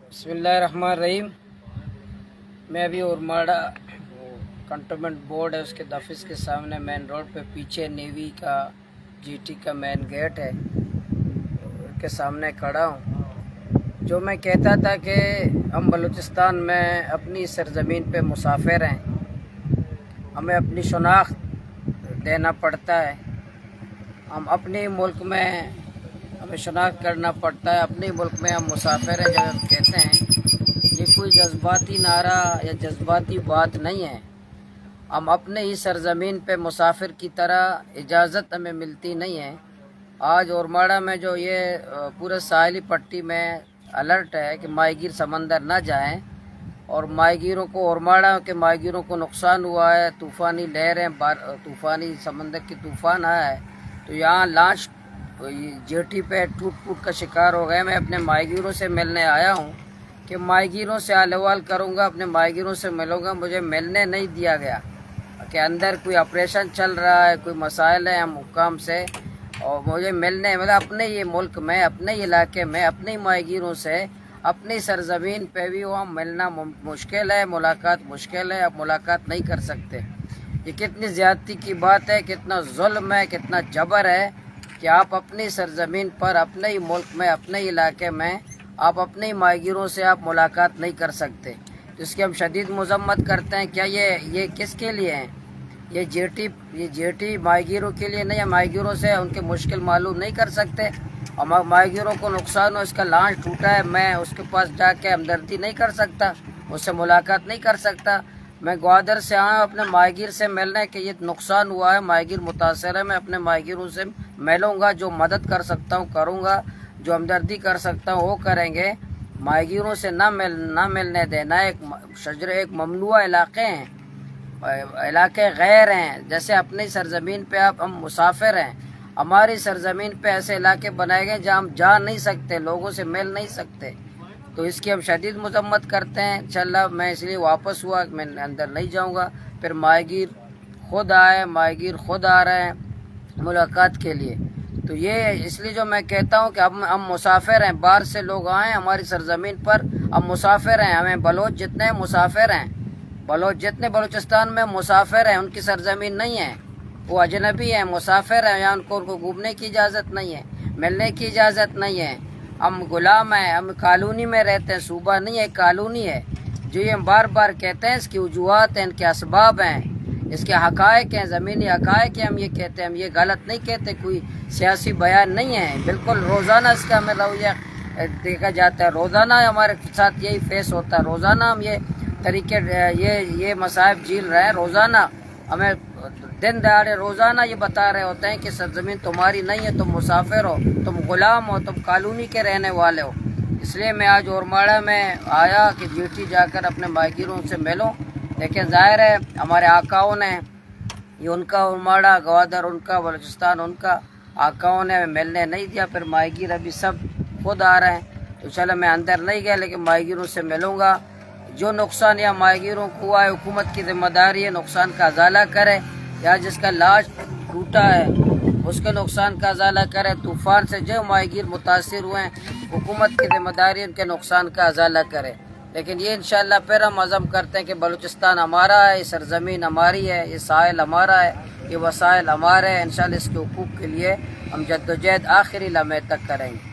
बिस्मिल्लाहिर्रहमानिर्रहीम। मैं अभी उरमाड़ा कंटोनमेंट बोर्ड है उसके दफिस के सामने मेन रोड पे पीछे नेवी का जीटी का मेन गेट है के सामने खड़ा हूँ। जो मैं कहता था कि हम बलूचिस्तान में अपनी सरजमीन पे मुसाफिर हैं, हमें अपनी शनाख्त देना पड़ता है। हम अपने मुल्क में हमें शनाख्त करना पड़ता है, अपने मुल्क में हम मुसाफिर हैं। जब हम कहते हैं ये कोई जज्बाती नारा या जज्बाती बात नहीं है। हम अपने ही सरजमीन पे मुसाफिर की तरह इजाज़त हमें मिलती नहीं है। आज उरमाड़ा में जो ये पूरे साहिली पट्टी में अलर्ट है कि माहीगीर समंदर ना जाएं, और माहीगीरों को उरमाड़ा के माहीगीरों को नुकसान हुआ है। तूफ़ानी लहरें, तूफ़ानी समंदर की तूफ़ान आया है, तो यहाँ लाश जेटी पे टूट का शिकार हो गए। मैं अपने माहीगीरों से मिलने आया हूँ कि माहीगीरों से हाल करूँगा, अपने माहीगीरों से मिलूँगा। मुझे मिलने नहीं दिया गया कि अंदर कोई ऑपरेशन चल रहा है, कोई मसाइल है हम हुक्काम से, और मुझे मिलने मतलब अपने ये मुल्क में, अपने इलाके में, अपने माहीगीरों से अपनी सरजमीन पे भी वहाँ मिलना मुश्किल है, मुलाकात मुश्किल है। अब मुलाकात नहीं कर सकते। ये कितनी ज़्यादती की बात है, कितना जुल्म है, कितना जबर है कि आप अपनी सरजमीन पर, अपने ही मुल्क में, अपने ही इलाके में आप अपने ही माहीगीरों से आप मुलाकात नहीं कर सकते। तो इसकी हम शदीद मजम्मत करते हैं। क्या ये किसके लिए हैं? ये जेटी माहीगीरों के लिए नहीं है। माहीगीरों से उनके मुश्किल मालूम नहीं कर सकते। और माहीगीरों को नुकसान हो, इसका लांच टूटा है, मैं उसके पास जाके हमदर्दी नहीं कर सकता, उससे मुलाकात नहीं कर सकता। मैं ग्वादर से आया अपने माहीगीर से मिलने कि ये नुकसान हुआ है, माहीगीर मुतासर है। मैं अपने माहीगीरों से मिलूँगा, जो मदद कर सकता हूँ करूँगा, जो हमदर्दी कर सकता हूँ वो करेंगे। माहीगीरों से ना मिलने देना। एक ममनुआ इलाके हैं, इलाके गैर हैं। जैसे अपनी सरजमीन पे हम मुसाफिर हैं, हमारी सरजमीन पे ऐसे इलाके बनाए गए जहाँ हम जा नहीं सकते, लोगों से मिल नहीं सकते। तो इसकी हम शदीद मजम्मत करते हैं। इंशाअल्लाह मैं इसलिए वापस हुआ, मैं अंदर नहीं जाऊँगा। फिर माहीगीर खुद आ रहे हैं मुलाकात के लिए। तो ये इसलिए जो मैं कहता हूँ कि हम मुसाफिर हैं, बाहर से लोग आए हमारी सरजमीन पर, हम मुसाफिर हैं। हमें बलोच जितने मुसाफिर हैं, जितने बलूचिस्तान में मुसाफिर हैं, उनकी सरजमीन नहीं है, वो अजनबी हैं, मुसाफिर हैं। यहाँ उनको घूमने की इजाज़त नहीं है, मिलने की इजाज़त नहीं है। हम गुलाम हैं, हम कॉलोनी में रहते हैं, सूबा नहीं है, कॉलोनी है। जो ये हम बार बार कहते हैं, इसकी वजूहात हैं, इनके असबाब हैं, इसके हक़ाइक़ हैं, ज़मीनी हक़ाइक़ हैं। हम ये कहते हैं, हम ये गलत नहीं कहते, कोई सियासी बयान नहीं है। बिल्कुल रोज़ाना इसका हमें रवैया देखा जाता है, रोज़ाना हमारे साथ यही फेस होता है। रोज़ाना हम ये तरीके ये मसाइब झील रहे हैं। रोज़ाना हमें दिन दहाड़े रोज़ाना ये बता रहे होते हैं कि सरजमीन तुम्हारी नहीं है, तुम मुसाफिर हो, तुम गुलाम हो, तुम कॉलोनी के रहने वाले हो। इसलिए मैं आज उरमाड़ा में आया कि जेटी जाकर अपने माहीगीरों से मिलूं। लेकिन ज़ाहिर है हमारे आकाओं ने, ये उनका उरमाड़ा, ग्वादर उनका, बलूचिस्तान उनका, आकाओं ने मिलने नहीं दिया। फिर माहीगीर अभी सब खुद आ रहे हैं। तो चलो मैं अंदर नहीं गया, लेकिन माहीगीरों से मिलूँगा। जो नुकसान या माहीगीरों को हुआ है, हुकूमत की जिम्मेदारी है नुकसान का अजाला करे, या जिसका लाश टूटा है उसके नुकसान का अजाला करे। तूफ़ान से जो माहीगीर मुतासिर हुए हैं, हुकूमत की जिम्मेदारी उनके नुकसान का अजाला करे। लेकिन ये इंशाअल्लाह फिर हम अज़म करते हैं कि बलूचिस्तान हमारा है, ये सरजमीन हमारी है, ये साहिल हमारा है, ये वसाइल हमारे हैं। इंशाअल्लाह इसके हुकूक़ के लिए हम जद्दोजहद आखिरी लम्हे तक करेंगे।